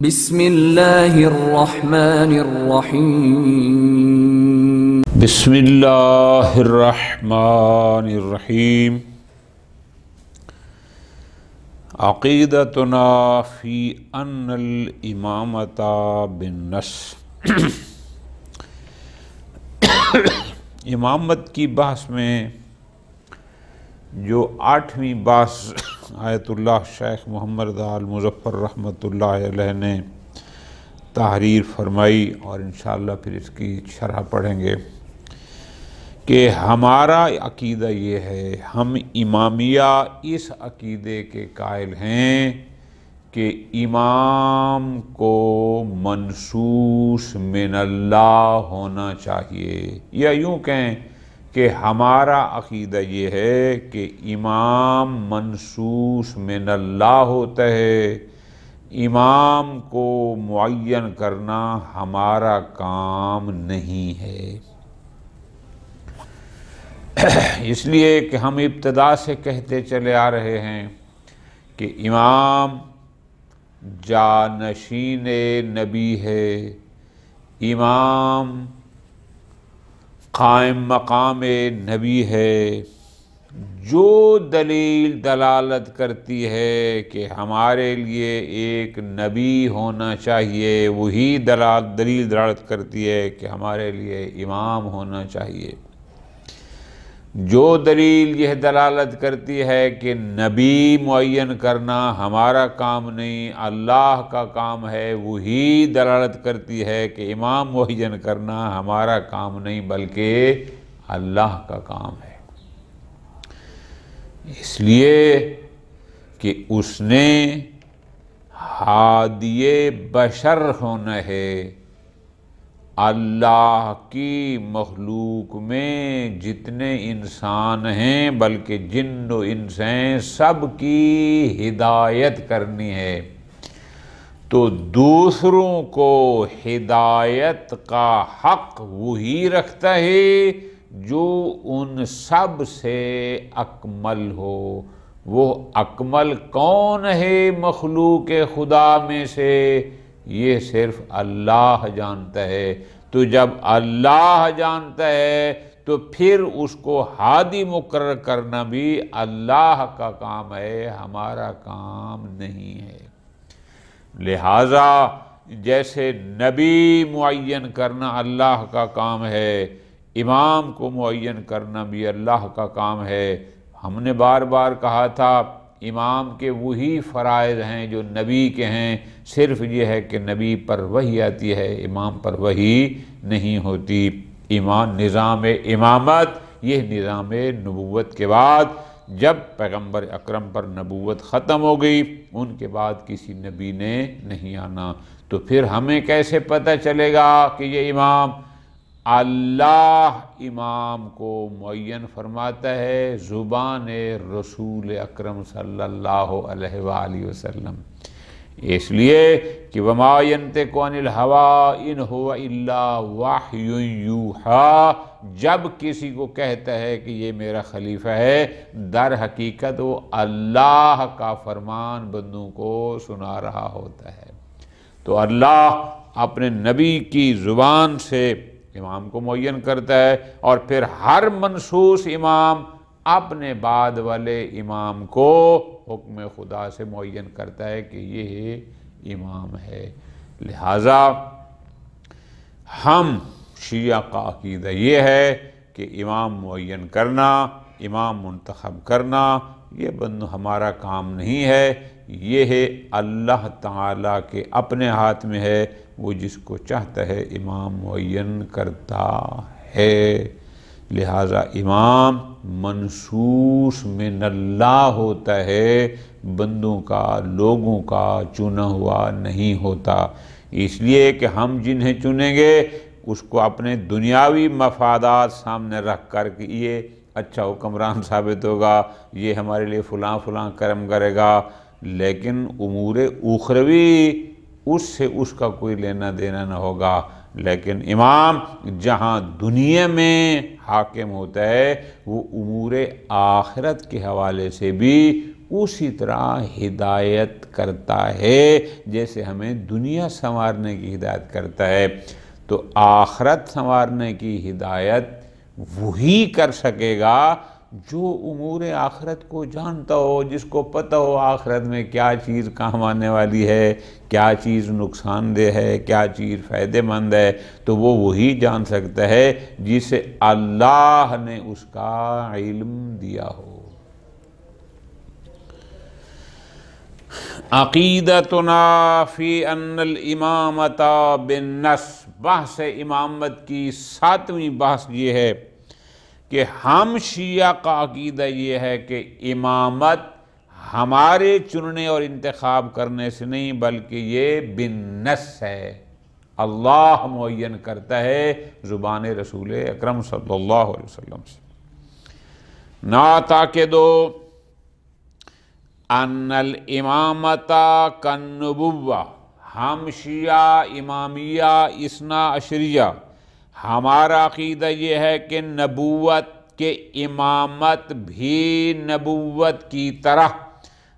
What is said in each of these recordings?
بسم اللہ الرحمن الرحیم بسم اللہ الرحمن الرحیم عقیدتنا فی ان الامامۃ بالنص امامت کی بحث میں جو 8ویں بحث آیت اللہ شیخ محمد رضا المظفر رحمۃ اللہ علیہ نے تحریر فرمائی، اور انشاءاللہ پھر اس کی شرح پڑھیں گے کہ ہمارا عقیدہ یہ ہے، ہم امامیہ اس عقیدے کے قائل ہیں کہ امام کو منصوص من اللہ ہونا چاہیے، یا یوں کہیں کہ ہمارا عقیدہ یہ ہے کہ امام منصوص من اللہ ہوتا ہے، امام کو معین کرنا ہمارا کام نہیں ہے۔ اس لیے کہ ہم ابتدا سے کہتے چلے آ رہے ہیں کہ امام جانشین نبی ہے، امام قائم مقام نبی ہے۔ جو دلیل دلالت کرتی ہے کہ ہمارے لیے ایک نبی ہونا چاہیے، وہی دلیل دلالت کرتی ہے کہ ہمارے لیے امام ہونا چاہیے۔ جو دلیل یہ دلالت کرتی ہے کہ نبی معین کرنا ہمارا کام نہیں، اللہ کا کام ہے، وہی دلالت کرتی ہے کہ امام معین کرنا ہمارا کام نہیں بلکہ اللہ کا کام ہے۔ اس لیے کہ اس نے ہادی بشر ہونا ہے، اللہ کی مخلوق میں جتنے انسان ہیں بلکہ جن و انس ہیں، سب کی ہدایت کرنی ہے، تو دوسروں کو ہدایت کا حق وہی رکھتا ہے جو ان سب سے اکمل ہو۔ وہ اکمل کون ہے مخلوق خدا میں سے؟ یہ صرف اللہ جانتا ہے۔ تو جب اللہ جانتا ہے تو پھر اس کو ہادی مقرر کرنا بھی اللہ کا کام ہے، ہمارا کام نہیں ہے۔ لہٰذا جیسے نبی معین کرنا اللہ کا کام ہے، امام کو معین کرنا بھی اللہ کا کام ہے۔ ہم نے بار بار کہا تھا امام کے وہی فرائض ہیں جو نبی کے ہیں، صرف یہ ہے کہ نبی پر وحی آتی ہے، امام پر وحی نہیں ہوتی۔ نظام امامت یہ نظام نبوت کے بعد جب پیغمبر اکرم پر نبوت ختم ہو گئی، ان کے بعد کسی نبی نے نہیں آنا، تو پھر ہمیں کیسے پتہ چلے گا کہ یہ امام؟ اللہ امام کو معین فرماتا ہے زبان رسول اکرم صلی اللہ علیہ وآلہ وسلم، اس لیے کہ وما ینطق عن الہوی ان ہو الا وحی یوحی، جب کسی کو کہتا ہے کہ یہ میرا خلیفہ ہے، در حقیقت وہ اللہ کا فرمان بندوں کو سنا رہا ہوتا ہے۔ تو اللہ اپنے نبی کی زبان سے امام کو معین کرتا ہے، اور پھر ہر منصوص امام اپنے بعد والے امام کو حکم خدا سے معین کرتا ہے کہ یہ امام ہے۔ لہٰذا ہم شیعہ کا عقیدہ یہ ہے کہ امام معین کرنا، امام منتخب کرنا یہ ہمارا کام نہیں ہے، یہ ہے اللہ تعالیٰ کے اپنے ہاتھ میں ہے، وہ جس کو چاہتا ہے امام معین کرتا ہے۔ لہٰذا امام منصوص من اللہ ہوتا ہے، بندوں کا، لوگوں کا چنا ہوا نہیں ہوتا۔ اس لیے کہ ہم جنہیں چنیں گے اس کو اپنے دنیاوی مفادات سامنے رکھ کر کہ یہ اچھا حکمران ثابت ہوگا، یہ ہمارے لیے فلاں فلاں کرم کرے گا، لیکن امور اخروی اس کا کوئی لینا دینا نہ ہوگا۔ لیکن امام جہاں دنیا میں حاکم ہوتا ہے، وہ امور آخرت کے حوالے سے بھی اسی طرح ہدایت کرتا ہے جیسے ہمیں دنیا سنوارنے کی ہدایت کرتا ہے، تو آخرت سنوارنے کی ہدایت وہی کر سکے گا جو امور آخرت کو جانتا ہو، جس کو پتہ ہو آخرت میں کیا چیز کام آنے والی ہے، کیا چیز نقصان دہ ہے، کیا چیز فائدہ مند ہے، تو وہ وہی جان سکتا ہے جسے اللہ نے اس کا علم دیا ہو۔ عقیدتنا فی ان الامامۃ بالنص، بحث امامت کی 7ویں بحث یہ ہے کہ ہم شیعہ کا عقیدہ یہ ہے کہ امامت ہمارے چننے اور انتخاب کرنے سے نہیں بلکہ یہ بالنص ہے، اللہ معین کرتا ہے زبان رسول اکرم صلی اللہ علیہ وسلم سے۔ نعتقد ان الامامۃ کالنبوۃ، ہم شیعہ امامیہ اثنا عشریہ ہمارا عقیدہ یہ ہے کہ نبوت کے امامت بھی نبوت کی طرح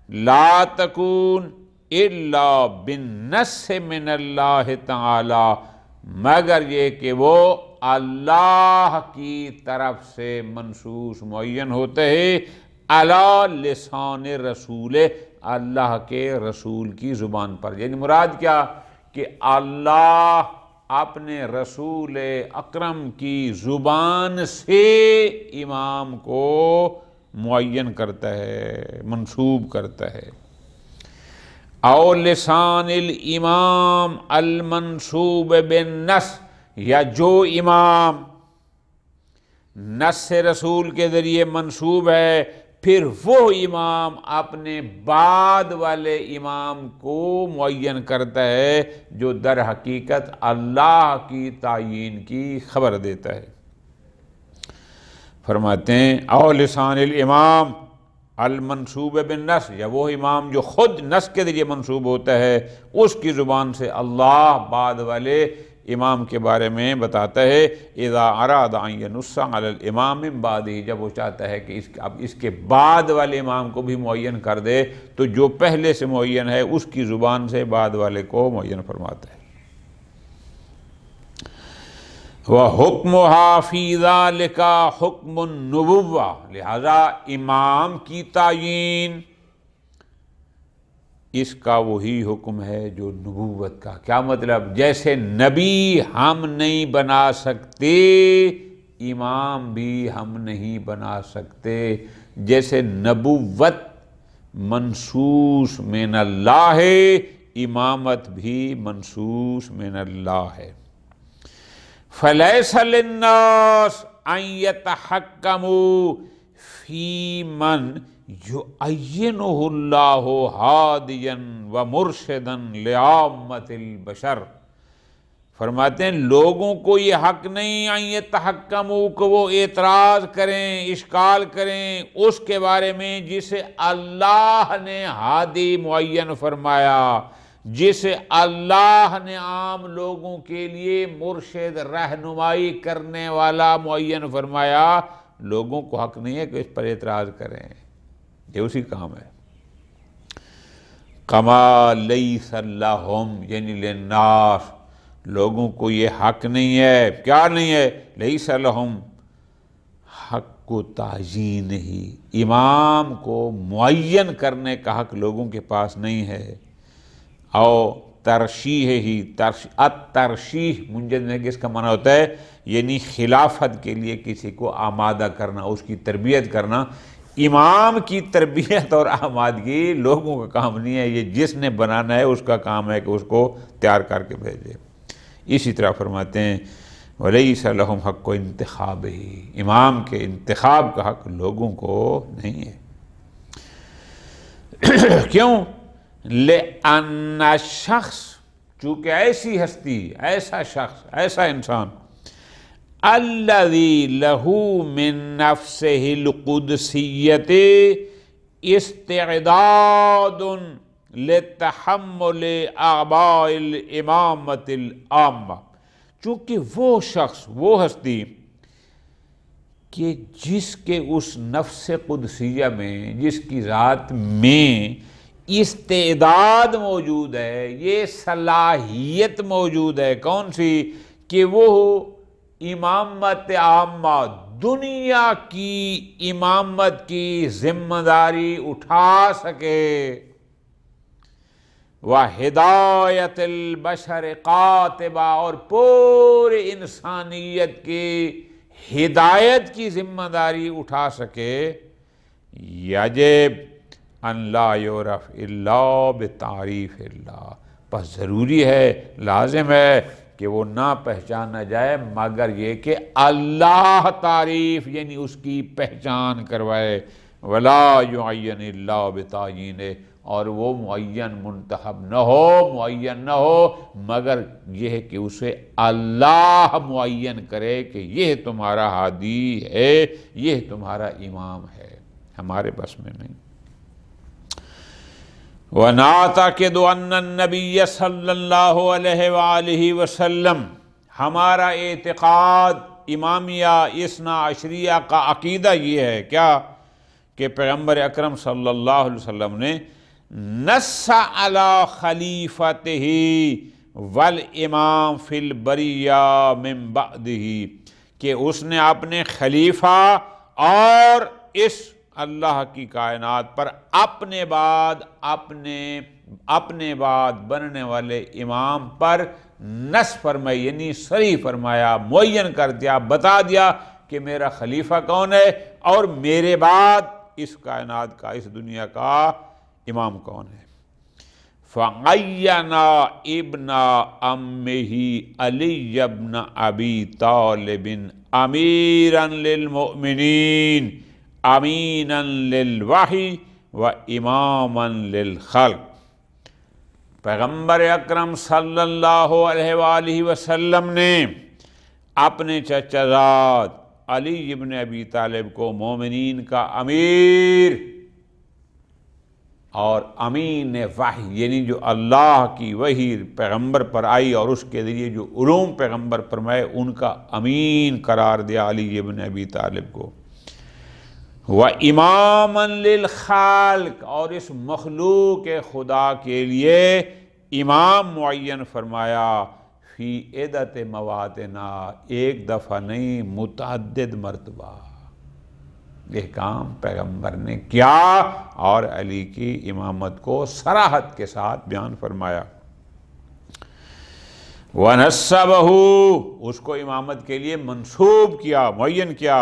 لا تکون الا بالنص من اللہ تعالی، مگر یہ کہ وہ اللہ کی طرف سے منصوص معین ہوتے ہیں علی لسان رسول، اللہ کے رسول کی زبان پر۔ یعنی مراد کیا کہ اللہ اپنے رسول اکرم کی زبان سے امام کو معین کرتا ہے، منصوب کرتا ہے۔ او لسان الامام المنصوب بالنص، یا جو امام نص رسول کے ذریعے منصوب ہے پھر وہ امام اپنے بعد والے امام کو معین کرتا ہے جو در حقیقت اللہ کی تعیین کی خبر دیتا ہے۔ فرماتے ہیں او لسان الامام المنصوب بالنص، یا وہ امام جو خود نص کے ذریعے منصوب ہوتا ہے اس کی زبان سے اللہ بعد والے امام کے بارے میں بتاتا ہے۔ اذا اراد ان ینص علی الامام من بعدہ، جب وہ چاہتا ہے کہ اب اس کے بعد والے امام کو بھی معین کر دے تو جو پہلے سے معین ہے اس کی زبان سے بعد والے کو معین فرماتا ہے۔ وَحُکْمُهَا فِي ذَلِكَ حُکْمُ النُّبُوَّۃ، لہذا امام کی تعیین اس کا وہی حکم ہے جو نبوت کا۔ کیا مطلب؟ جیسے نبی ہم نہیں بنا سکتے امام بھی ہم نہیں بنا سکتے، جیسے نبوت منصوص من اللہ ہے امامت بھی منصوص من اللہ ہے۔ فَلَيْسَ لِلنَّاسِ أَن يَتَحَكَّمُوا فِي مَنْ يُعَيِّنُهُ اللَّهُ هَادِيًا وَمُرْشِدًا لِعَامَّةِ الْبَشَرِ، فرماتے ہیں لوگوں کو یہ حق نہیں ان يتحكموا کہ وہ اعتراض کریں، اشکال کریں اس کے بارے میں جسے اللہ نے ہادی معین فرمایا، جسے اللہ نے عام لوگوں کے لیے مرشد رہنمائی کرنے والا معین فرمایا۔ لوگوں کو حق نہیں ہے کہ اس پر اعتراض کریں، یہ اسی کام ہے۔ کما لیس لہم، یعنی للناس، لوگوں کو یہ حق نہیں ہے۔ کیا نہیں ہے؟ لیس لہم حق کو تعیین ہی، امام کو معین کرنے کا حق لوگوں کے پاس نہیں ہے۔ او ترشیح ہی، الترشیح منجد میں کس کا معنی ہوتا ہے؟ یعنی خلافت کے لیے کسی کو آمادہ کرنا، اس کی تربیت کرنا۔ امام کی تربیت اور آمادگی لوگوں کا کام نہیں ہے، یہ جس نے بنانا ہے اس کا کام ہے کہ اس کو تیار کر کے بھیجے۔ اسی طرح فرماتے ہیں وَلَيْسَ لَهُمْ حَقُّ انتخابِهِ، امام کے انتخاب کا حق لوگوں کو نہیں ہے۔ کیوں؟ لِأَنَّ الشَّخْص، چونکہ ایسی ہستی، ایسا شخص، ایسا انسان الذی لہ من نفسہ القدسیت استعداد لتحمل اعباء الامامت العامہ، چونکہ وہ شخص، وہ ہستی کہ جس کے اس نفس قدسیہ میں، جس کی ذات میں استعداد موجود ہے، یہ صلاحیت موجود ہے، کون سی؟ کہ وہ امامت عامہ، دنیا کی امامت کی ذمہ داری اٹھا سکے، وَہدایت البشر قاطبہ، اور پورے انسانیت کی ہدایت کی ذمہ داری اٹھا سکے، یجب ان لا یعرف الا بتعریف اللہ، بس ضروری ہے، لازم ہے کہ وہ نہ پہچانا جائے مگر یہ کہ اللہ تعریف یعنی اس کی پہچان کروائے، ولا یعین الا بتعیین، اور وہ معین منتخب نہ ہو مگر یہ کہ اسے اللہ معین کرے کہ یہ تمہارا ہادی ہے، یہ تمہارا امام ہے، ہمارے بس میں نہیں۔ وَنَعْتَقِدُ أَنَّ النَّبِيَّ صلی اللہ علیہ وآلہ وسلم، ہمارا اعتقاد امامیہ اثنا عشریہ کا عقیدہ یہ ہے کیا کہ پیغمبر اکرم صلی اللہ علیہ وسلم نے نص علی خلیفتہ والامام فی البریہ من بعدہ، کہ اس نے اپنے خلیفہ اور اس اللہ کی کائنات پر اپنے بعد بننے والے امام پر نص فرمائی، یعنی صریح فرمایا، معین کر دیا، بتا دیا کہ میرا خلیفہ کون ہے اور میرے بعد اس کائنات کا، اس دنیا کا امام کون ہے۔ فَعَيَّنَا ابْنَ عَمِّهِ عَلِيَّ بْنَ أَبِي طَالِبٍ أَمِيرًا لِلْمُؤْمِنِينَ امیناً للوحی و اماماً للخلق، پیغمبر اکرم صلی اللہ علیہ وآلہ وسلم نے اپنے چچا زاد علی ابن ابی طالب کو مومنین کا امیر اور امین وحی، یعنی جو اللہ کی وحی پیغمبر پر آئی اور اس کے ذریعے جو علوم پیغمبر فرمائے ان کا امین قرار دیا علی ابن ابی طالب کو، وَإِمَامًا لِلْخَالِقِ، اور اس مخلوق خدا کے لیے امام معین فرمایا، فی عدت مواطنا، ایک دفعہ نہیں متعدد مرتبہ یہ کام پیغمبر نے کیا اور علی کی امامت کو صراحت کے ساتھ بیان فرمایا۔ وَنَسَّبَهُ، اس کو امامت کے لیے منصوب کیا، معین کیا،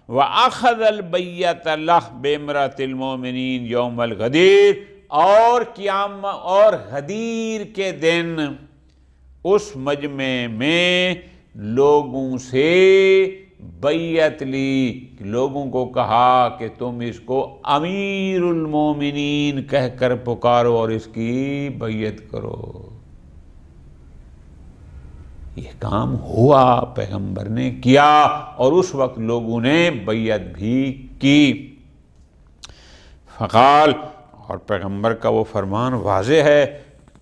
وَأَخَذَ الْبَيَّةَ لَهُ بِامْرَأَةِ الْمُؤْمِنِينَ يَوْمَ الْغَدِيرِ، اور غدیر کے دن اس مجمع میں لوگوں سے بیعت لی، لوگوں کو کہا کہ تم اس کو امیر المومنین کہہ کر پکارو اور اس کی بیعت کرو۔ یہ کام ہوا، پیغمبر نے کیا اور اس وقت لوگوں نے بیعت بھی کی۔ فقال، اور پیغمبر کا وہ فرمان واضح ہے،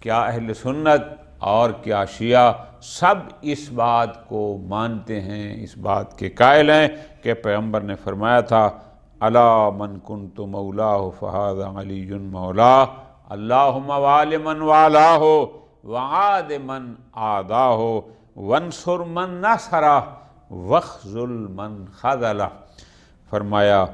کیا اہل سنت اور کیا شیعہ سب اس بات کو مانتے ہیں، اس بات کے قائل ہیں کہ پیغمبر نے فرمایا تھا، الا من کنت مولاہ فہذا علی مولاہ، اللہم وال من والاہ وعاد من عاداہ وانصر من نصرہ واخذل من خذلہ، فرمایا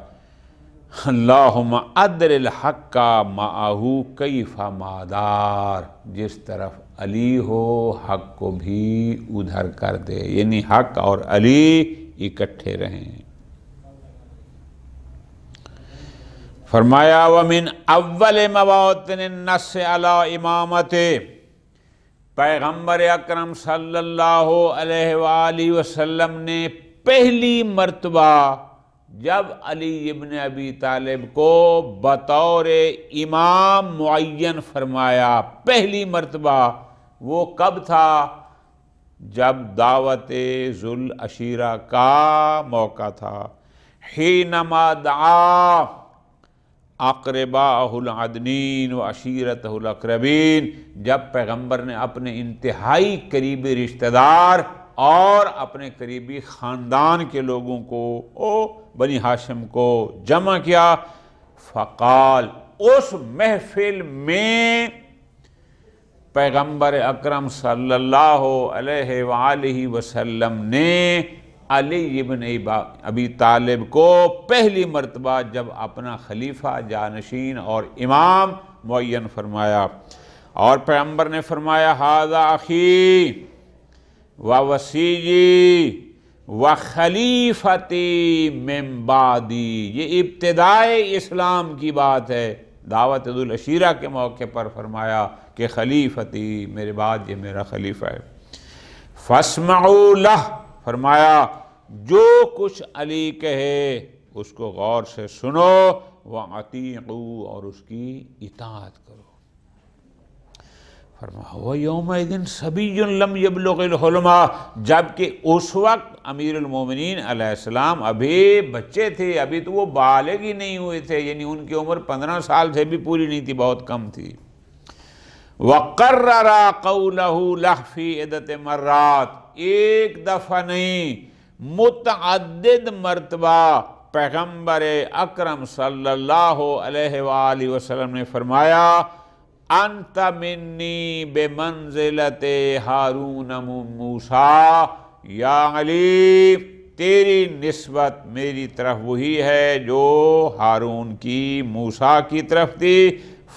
اللہم ادر الحق معہو کیف مادار، جس طرف علی ہو حق کو بھی ادھر کر دے، یعنی حق اور علی اکٹھے رہیں۔ فرمایا ومن اول مواطن النص علی امامت، پیغمبر اکرم صلی اللہ علیہ وآلہ وسلم نے پہلی مرتبہ جب علی ابن ابی طالب کو بطور امام معین فرمایا، پہلی مرتبہ وہ کب تھا؟ جب دعوت ذو العشیرہ کا موقع تھا، حینما دعا اقرباءہ العدنین و عشیرتہ الاقربین، جب پیغمبر نے اپنے انتہائی قریبی رشتہ دار اور اپنے قریبی خاندان کے لوگوں کو بنی ہاشم کو جمع کیا۔ فقال، اس محفل میں پیغمبر اکرم صلی اللہ علیہ وآلہ وسلم نے علی ابن ابی طالب کو پہلی مرتبہ جب اپنا خلیفہ، جانشین اور امام معین فرمایا، اور پیغمبر نے فرمایا ھذا اخی و وصیی و خلیفتی من بعدی، یہ ابتدائے اسلام کی بات ہے۔ دعوت ذو العشیرہ کے موقع پر فرمایا کہ خلیفتی، میرے بعد یہ میرا خلیفہ ہے۔ فاسمعوا لہ، فرمایا جو کچھ علی کہے اس کو غور سے سنو، وَأَطِیعُوا، اور اس کی اطاعت کرو۔ فرمایا وَيَوْمَئِذٍ صَبِيٌّ لَمْ يَبْلُغِ الْحُلْمَ، جبکہ اس وقت امیر المومنین علیہ السلام ابھی بچے تھے، ابھی تو وہ بالغ ہی نہیں ہوئے تھے، یعنی ان کی عمر 15 سال سے بھی پوری نہیں تھی، بہت کم تھی۔ وَقَرَّرَ قَوْلَهُ لَهُ فِي عِدَّةِ مَرَّاتٍ، ایک دفعہ نہیں متعدد مرتبہ پیغمبر اکرم صلی اللہ علیہ وآلہ وسلم نے فرمایا انت منی بمنزلت ہارون من موسیٰ، یا علی تیری نسبت میری طرف وہی ہے جو ہارون کی موسیٰ کی طرف تھی،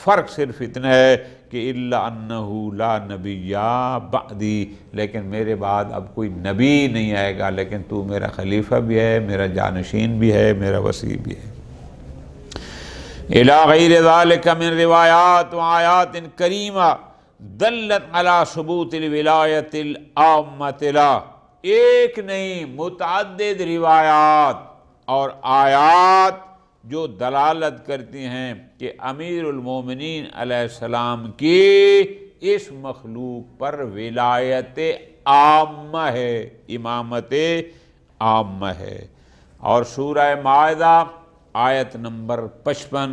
فرق صرف اتنا ہے کہ الا انہ لا نبی بعدی، لیکن میرے بعد اب کوئی نبی نہیں آئے گا، لیکن تو میرا خلیفہ بھی ہے، میرا جانشین بھی ہے، میرا وصی بھی ہے۔ الی غیر ذالک من روایات و آیات کریمہ دلت علی ثبوت الولایت العامۃ لہ، ایک نہیں متعدد روایات اور آیات جو دلالت کرتی ہیں کہ امیر المومنین علیہ السلام کی اس مخلوق پر ولایت عامہ ہے، امامت عامہ ہے۔ اور سورہ مائدہ آیت نمبر 55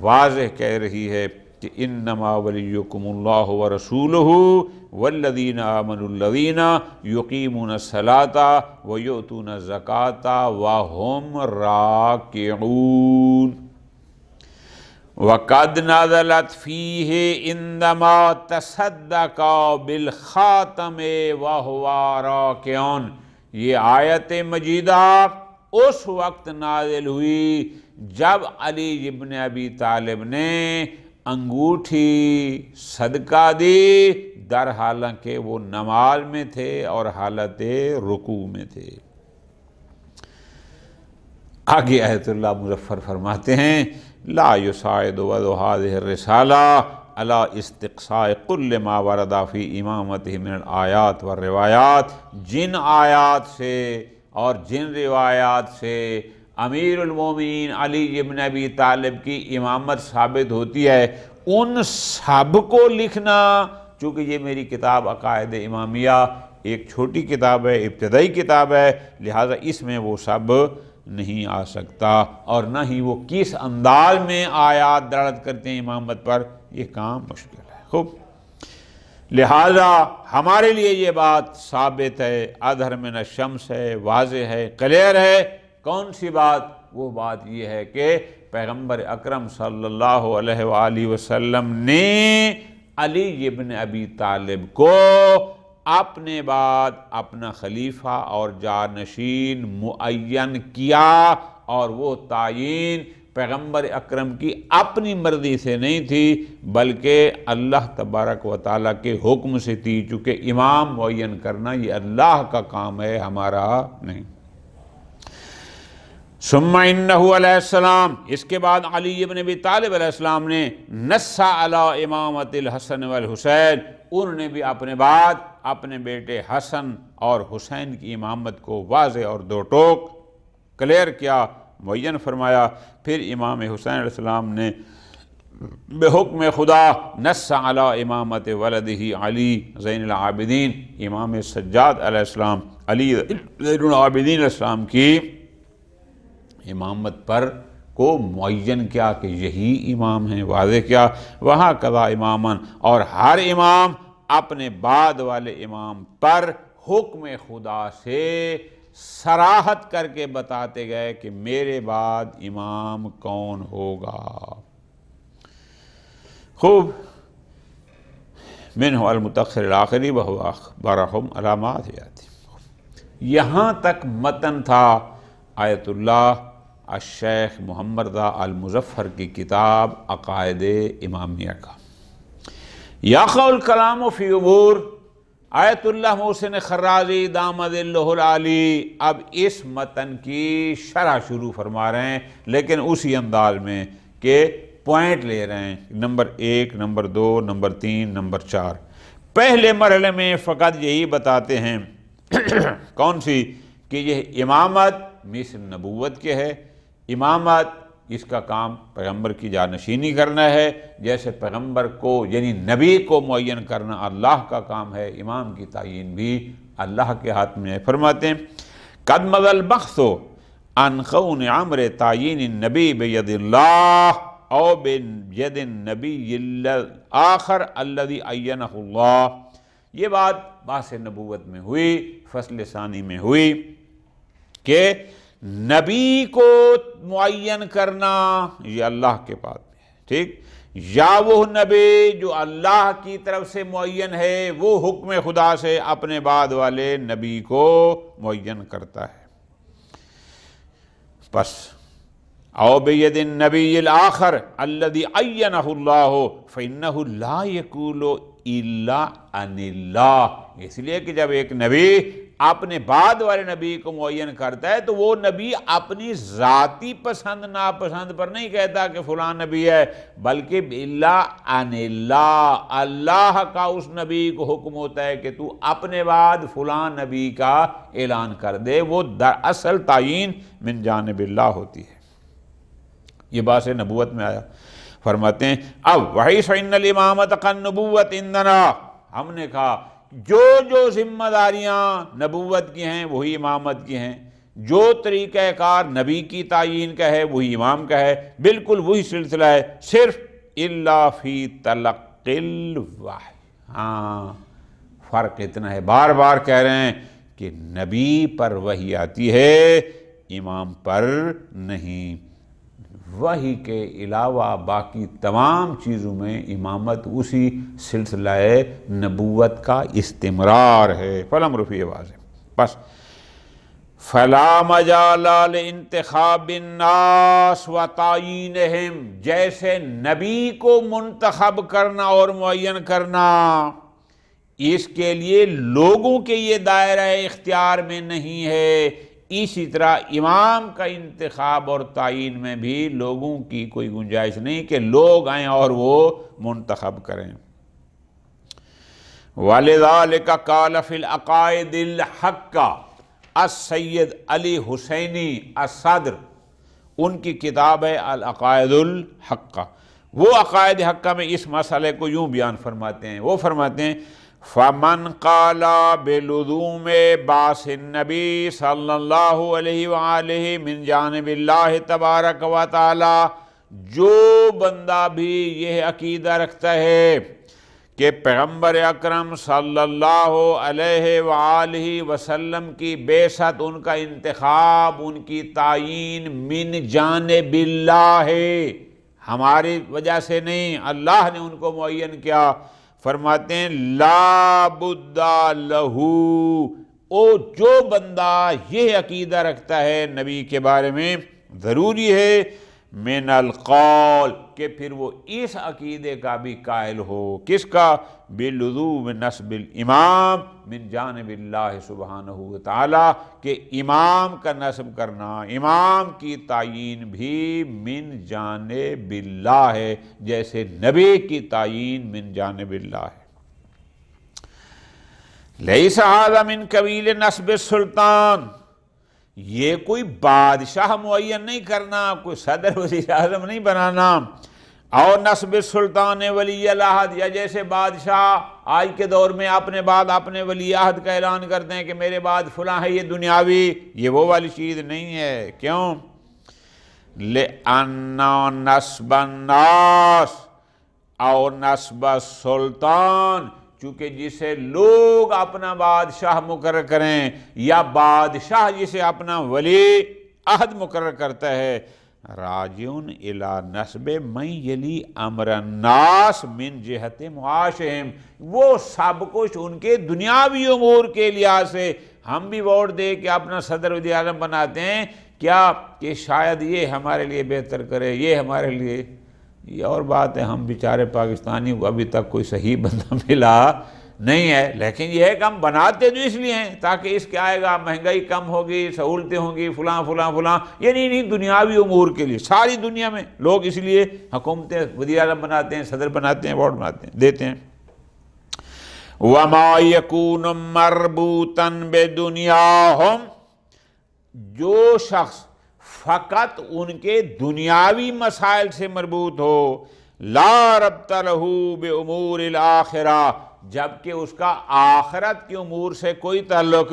واضح کہہ رہی ہے کہ انما ولیکم اللہ ورسولہ والذین آمنوا الذین یقیمون الصلاۃ ویؤتون الزکاۃ وہم راکعون۔ وقد نزلت فیہ عندما تصدق بالخاتم وہو راکع، یہ آیت مجیدہ اس وقت نازل ہوئی جب علی ابن ابی طالب نے انگوٹھی صدقہ دی، در حالانکہ وہ نماز میں تھے اور حالت رکوع میں تھے۔ آگے آیت اللہ مظفر فرماتے ہیں لا یساعد وضع هذه الرسالہ علی استقصاء کل ما ورد فی امامتہ من الآیات والروایات، جن آیات سے اور جن روایات سے امیر المومنین علی ابن ابی طالب کی امامت ثابت ہوتی ہے، ان سب کو لکھنا، چونکہ یہ میری کتاب عقائد امامیہ ایک چھوٹی کتاب ہے، ابتدائی کتاب ہے، لہٰذا اس میں وہ سب نہیں آ سکتا، اور نہ ہی وہ کس انداز میں آیات دلالت کرتے ہیں امامت پر، یہ کام مشکل ہے۔ خوب، لہذا ہمارے لیے یہ بات ثابت ہے، اظہر من الشمس ہے، واضح ہے، کلیئر ہے۔ کون سی بات؟ وہ بات یہ ہے کہ پیغمبر اکرم صلی اللہ علیہ وآلہ وسلم نے علی ابن ابی طالب کو اپنے بعد اپنا خلیفہ اور جانشین معین کیا، اور وہ تعیین پیغمبر اکرم کی اپنی مرضی سے نہیں تھی بلکہ اللہ تبارک و تعالیٰ کے حکم سے تھی، چونکہ امام معین کرنا یہ اللہ کا کام ہے، ہمارا نہیں۔ ثم انہ علیہ السلام، اس کے بعد علی ابن ابی طالب علیہ السلام نے نص علی امامت الحسن والحسین، انہوں نے بھی اپنے بعد اپنے بیٹے حسن اور حسین کی امامت کو واضح اور دو ٹوک کلیئر کیا، معین فرمایا۔ پھر امام حسین علیہ السلام نے بحکم خدا نص علی امامت ولدہ علی زین العابدین، امام سجاد علیہ السلام علی زین العابدین علیہ السلام کی امامت پر کو معین کیا کہ یہی امام ہیں، واضح کیا۔ وہاں قضا امامن، اور ہر امام اپنے بعد والے امام پر حکم خدا سے صراحت کر کے بتاتے گئے کہ میرے بعد امام کون ہوگا۔ خوب منہ المتأخر الآخری وہو اخبرہم علامات حیاتی۔ یہاں تک متن تھا آیت اللہ الشیخ محمد رضا المظفر کی کتاب عقائد امامیہ کا۔ یقع الکلام فی امور آیت اللہ محسن خرازی دامد اللہ العالی اب اس متن کی شرح شروع فرما رہے ہیں، لیکن اسی انداز میں کہ پوائنٹ لے رہے ہیں، نمبر 1، نمبر 2، نمبر 3، نمبر 4۔ پہلے مرحلے میں فقط یہی بتاتے ہیں کون سی، کہ یہ امامت مثل نبوت کے ہے، امامت اس کا کام پیغمبر کی جانشینی کرنا ہے، جیسے پیغمبر کو یعنی نبی کو معین کرنا اللہ کا کام ہے، امام کی تعیین بھی اللہ کے ہاتھ میں ہے۔ فرماتے ہیں قد مضى البحث عن کون امر تعیین النبی بید اللہ او بید النبی الآخر الذی عینہ اللہ۔ یہ بات بحث نبوت میں ہوئی، فصل ثانی میں ہوئی کہ نبی کو معین کرنا یہ اللہ کے پاس میں ہے، ٹھیک، یا وہ نبی جو اللہ کی طرف سے معین ہے وہ حکم خدا سے اپنے بعد والے نبی کو معین کرتا ہے۔ پس او بید النبی الآخر الذی عینہ اللہ فإنہ لا یقول الا عن اللہ۔ اس لیے کہ جب ایک نبی اپنے بعد والے نبی کو معین کرتا ہے تو وہ نبی اپنی ذاتی پسند ناپسند پر نہیں کہتا کہ فلاں نبی ہے، بلکہ الا عن اللہ، اللہ کا اس نبی کو حکم ہوتا ہے کہ تو اپنے بعد فلاں نبی کا اعلان کر دے، وہ دراصل تعیین من جانب اللہ ہوتی ہے۔ یہ بات نبوت میں آیا۔ فرماتے ہیں اب وحی فإن الامامۃ کالنبوۃ عندنا، ہم نے کہا جو ذمہ داریاں نبوت کی ہیں وہی امامت کی ہیں، جو طریقہ کار نبی کی تعیین کا ہے وہی امام کا ہے، بالکل وہی سلسلہ ہے، صرف الا فی تلقی الوحی۔ ہاں فرق اتنا ہے، بار بار کہہ رہے ہیں کہ نبی پر وحی آتی ہے، امام پر نہیں۔ وحی کے علاوہ باقی تمام چیزوں میں امامت اسی سلسلہ نبوت کا استمرار ہے۔ فالامر فیہ واضح۔ بس فلا مجال لانتخاب الناس وتعیینہم، جیسے نبی کو منتخب کرنا اور معین کرنا اس کے لیے لوگوں کے یہ دائرہ اختیار میں نہیں ہے، اسی طرح امام کا انتخاب اور تعیین میں بھی لوگوں کی کوئی گنجائش نہیں کہ لوگ آئیں اور وہ منتخب کریں۔ وَلِذَلِكَ قَالَ فِي الْعَقَائِدِ الْحَقَّةِ السید علی حسینی الصدر، ان کی کتاب ہے العقائد الحقہ۔ وہ عقائد حقہ میں اس مسئلے کو یوں بیان فرماتے ہیں، وہ فرماتے ہیں فَمَنْ قَالَ بِلُزُومِ بَعْثِ النَّبِي صلی اللہ علیہ وآلہ من جانب اللہ تبارک و تعالی، جو بندہ بھی یہ عقیدہ رکھتا ہے کہ پیغمبر اکرم صلی اللہ علیہ وآلہ وسلم کی بعثت، ان کا انتخاب، ان کی تعیین من جانب اللہ ہے، ہماری وجہ سے نہیں، اللہ نے ان کو معین کیا۔ فرماتے ہیں لا بد لہو، او جو بندہ یہ عقیدہ رکھتا ہے نبی کے بارے میں، ضروری ہے من القول کہ پھر وہ اس عقیدے کا بھی قائل ہو، کس کا؟ بلزوم نسب الامام من جانب اللہ سبحانہ وتعالی، کہ امام کا نسب کرنا، امام کی تعیین بھی من جانب اللہ ہے، جیسے نبی کی تعیین من جانب اللہ ہے۔ لیس ھذا من قبیل نسب السلطان، یہ کوئی بادشاہ معین نہیں کرنا، کوئی صدر وزیر اعظم نہیں بنانا، اور نسب السلطان ولی العہد، یا جیسے بادشاہ آج کے دور میں اپنے بعد اپنے ولی عہد کا اعلان کرتے ہیں کہ میرے بعد فلاں ہے، یہ دنیاوی، یہ وہ والی چیز نہیں ہے۔ کیوں؟ لِأَنَّ نَسْبَ النَّاسِ اور نسب السلطان چونکہ جسے لوگ اپنا بادشاہ مقرر کریں یا بادشاہ جسے اپنا ولی عہد مقرر کرتا ہے، راجعون الی نسب من یلی امر الناس من جہت معاشہم، وہ سب کچھ ان کے دنیاوی امور کے لحاظ سے ہم بھی ووٹ دے کے اپنا صدر وزیر اعظم بناتے ہیں کیا کہ شاید یہ ہمارے لیے بہتر کرے، یہ ہمارے لیے، یہ اور بات ہے، ہم بیچارے پاکستانی کو ابھی تک کوئی صحیح بندہ ملا نہیں ہے، لیکن یہ ہے کہ ہم بناتے تو اس لیے ہیں تاکہ اس کے آئے گا مہنگائی کم ہوگی، سہولتیں ہوں گی، فلاں فلاں فلاں، یعنی نہیں دنیاوی امور کے لیے۔ ساری دنیا میں لوگ اس لیے حکومتیں وزیر اعظم بناتے ہیں، صدر بناتے ہیں، ووٹ بناتے ہیں، دیتے ہیں۔ وَمَا يَكُونُ مَرْبُوطًا بِدُنْيَاهُمْ، جو شخص فقط ان کے دنیاوی مسائل سے مربوط ہو، لا ربط لہ بامور الاخرہ، جبکہ اس کا آخرت کے امور سے کوئی تعلق،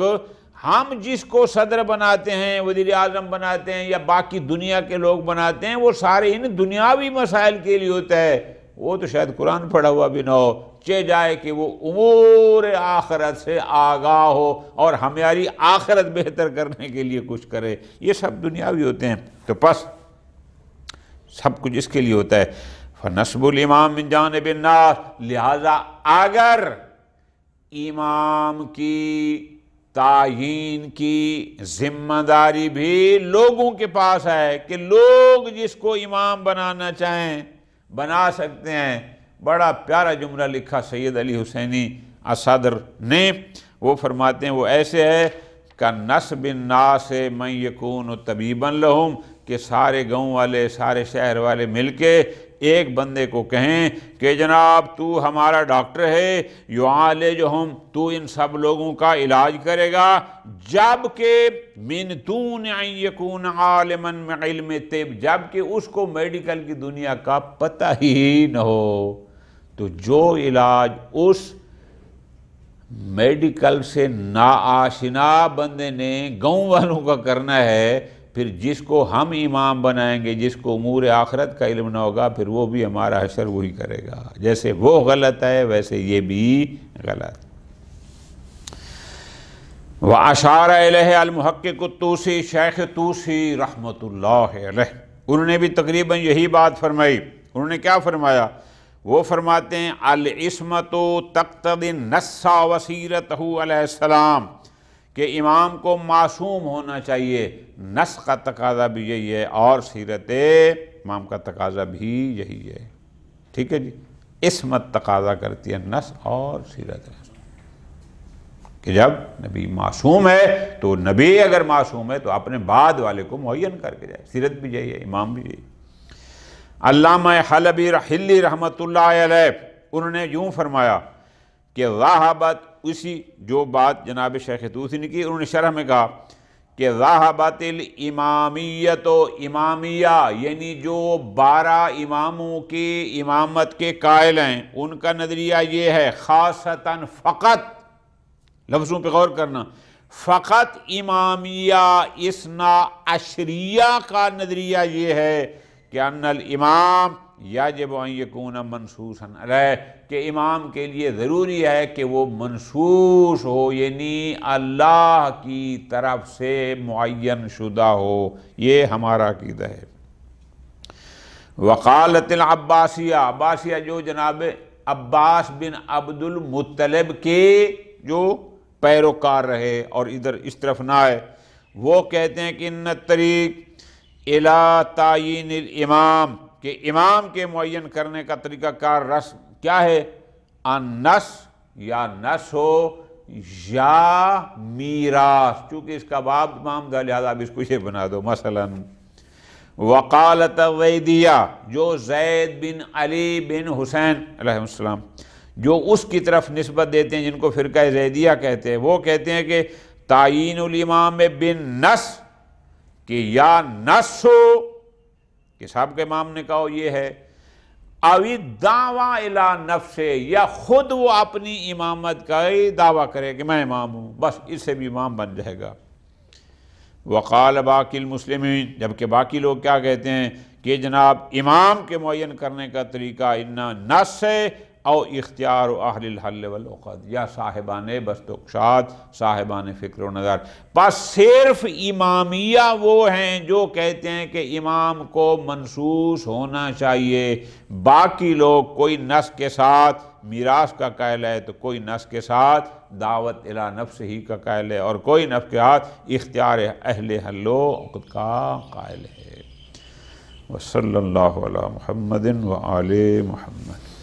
ہم جس کو صدر بناتے ہیں، وزیر اعظم بناتے ہیں یا باقی دنیا کے لوگ بناتے ہیں، وہ سارے ان دنیاوی مسائل کے لیے ہوتا ہے، وہ تو شاید قرآن پڑھا ہوا بھی نہ ہو، چہ جائے کہ وہ امور آخرت سے آگاہ ہو اور ہماری آخرت بہتر کرنے کے لیے کچھ کرے، یہ سب دنیاوی ہوتے ہیں۔ تو پس سب کچھ اس کے لیے ہوتا ہے۔ فنصب الامام من جانب الناس، لہذا اگر امام کی تعیین کی ذمہ داری بھی لوگوں کے پاس ہے کہ لوگ جس کو امام بنانا چاہیں بنا سکتے ہیں، بڑا پیارا جملہ لکھا سید علی حسینی الصدر نے، وہ فرماتے ہیں وہ ایسے ہے کَنَصْبِ النَّاسِ مَنْ يَكُونُ طَبِيبًا لَهُمْ، کہ سارے گاؤں والے، سارے شہر والے مل کے ایک بندے کو کہیں کہ جناب تو ہمارا ڈاکٹر ہے، یعالجہم، تو ان سب لوگوں کا علاج کرے گا، جبکہ من دون ان یکون عالما من علم طب، جبکہ اس کو میڈیکل کی دنیا کا پتہ ہی نہ ہو۔ تو جو علاج اس میڈیکل سے ناآشنا بندے نے گاؤں والوں کا کرنا ہے، پھر جس کو ہم امام بنائیں گے، جس کو امور آخرت کا علم نہ ہوگا، پھر وہ بھی ہمارا حشر وہی کرے گا، جیسے وہ غلط ہے ویسے یہ بھی غلط۔ وَأَشَارَ إِلَيْهِ الْمُحَقِّقُ الطُّوسِي، شیخ طوسی رحمۃ اللہ علیہ، انہوں نے بھی تقریباً یہی بات فرمائی۔ انہوں نے کیا فرمایا؟ وہ فرماتے ہیں العصمۃ تقتضی النص وسیرتہ علیہ السلام، کہ امام کو معصوم ہونا چاہیے، نص کا تقاضا بھی یہی ہے اور سیرت امام کا تقاضا بھی یہی ہے۔ ٹھیک ہے جی، عصمت تقاضا کرتی ہے نص اور سیرت، کہ جب نبی معصوم ہے تو نبی اگر معصوم ہے تو اپنے بعد والے کو معین کر کے جائے، سیرت بھی یہی ہے، امام بھی یہی۔ علامہ حلبی رحمۃ اللہ علیہ، انہوں نے یوں فرمایا کہ ذہبت، اسی جو بات جناب شیخ طوسی نے کی، انہوں نے شرح میں کہا کہ ذہبت الامامیت، امامیہ یعنی جو 12 اماموں کی امامت کے قائل ہیں، ان کا نظریہ یہ ہے، خاصتاً فقط، لفظوں پہ غور کرنا، فقط امامیہ اثنا عشریہ کا نظریہ یہ ہے کہ ان الامام یجب ان یکون منصوصا علیہ، کہ امام کے لیے ضروری ہے کہ وہ منصوص ہو، یعنی اللہ کی طرف سے معین شدہ ہو، یہ ہمارا عقیدہ ہے۔ وقالت العباسیہ، عباسیہ جو جناب عباس بن عبد المطلب کے جو پیروکار رہے اور ادھر اس طرف نہ آئے، وہ کہتے ہیں کہ ان الطریق الی تعیین الامام، کہ امام کے معین کرنے کا طریقہ کار رسم کیا ہے؟ النص، یا نص ہو یا میراث، چونکہ اس کا باب امام دا، لہذا اب اس کو یہ بنا دو۔ مثلا وقالت زیدیہ، جو زید بن علی بن حسین علیہ السلام، جو اس کی طرف نسبت دیتے ہیں، جن کو فرقہ زیدیہ کہتے ہیں، وہ کہتے ہیں کہ تعیین الامام بالنص، کہ یا نص ہو کہ صاحب کے امام نے کہا یہ ہے، اوی دعویٰ الی نفس، یا خود وہ اپنی امامت کا ہی دعویٰ کرے کہ میں امام ہوں، بس اس سے بھی امام بن جائے گا۔ وقال باقی المسلمین، جبکہ باقی لوگ کیا کہتے ہیں کہ جناب امام کے معین کرنے کا طریقہ انا نص ہے، او اختیار اہل الحل والعقد، یا صاحبان بست و گشاد، صاحبان فکر و نظر۔ بس صرف امامیہ وہ ہیں جو کہتے ہیں کہ امام کو منصوص ہونا چاہیے، باقی لوگ کوئی نص کے ساتھ میراث کا قائل ہے تو کوئی نص کے ساتھ دعوت الی نفس ہی کا قائل ہے، اور کوئی نص کے ساتھ اختیار اہل حل و عقد کا قائل ہے۔ وصلی اللہ علی محمد وآل محمد۔